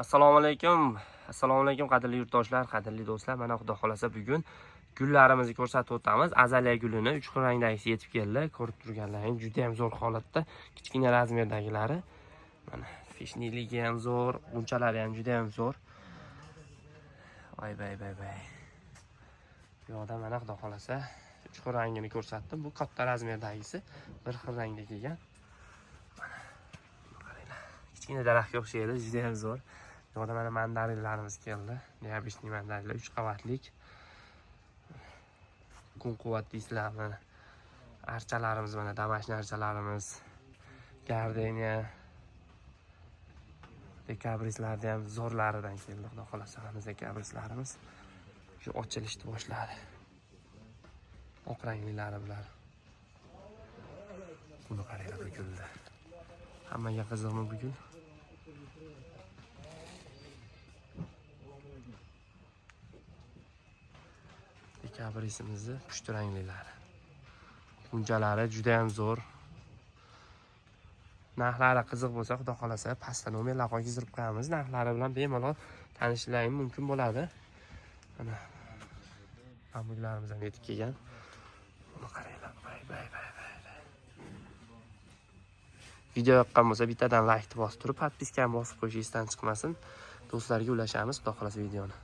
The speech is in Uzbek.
Assalomu alaykum qadrli yurtdoshlar, qadrli do'stlar. Mana Xudo xolasa bugun gullarimizni ko'rsatib o'tamiz. Azaliya gulini 3 xil rangdagisi yetib keldi. Ko'rib turganlaring juda ham zo'r holatda, kichkina razmerdagilari. Mana fishniligi ham zo'r, bunchalari ham juda ham zo'r. Voy. Bu yoqda mana Xudo xolasa 3 xil rangini ko'rsatdim. Bu katta razmerdagisi bir xil rangda kelgan. Kichkina daraxtga o'xshaydi, juda ham zo'r. Bu yoqda mana mandarinlarimiz keldi. Neobishniy mandarinlar 3 qavatlik. Kun quvvat deysizlarmi? Archalarimiz mana damashni archalarimiz. Gardeniya dekabrislarda ham zo'rlaridan keldi. Xudo xolasa hamma dekabrislarimiz shu ochilishni boshladi. Oq ranglilari bular. Buni qaranglar bu gulda. Hammaga qiziqmi bu gul? Dekabrisimizni pushti ranglilari. Bunjalari juda ham zo'r. Narxlari qiziq bo'lsa, Xudo xolasa pastda nomerlar qo'yib qo'yamiz. Narxlari bilan bemalol tanishishlaring mumkin bo'ladi. Mana hamurlarimiz ham yetib kelgan. Buni qaranglar. Video yoqqan bo'lsa, bittadan like bosib turib, podpiskani bosib qo'yishingiz chiqmasin. Do'stlarga ulashamiz, Xudo xolasa videoni.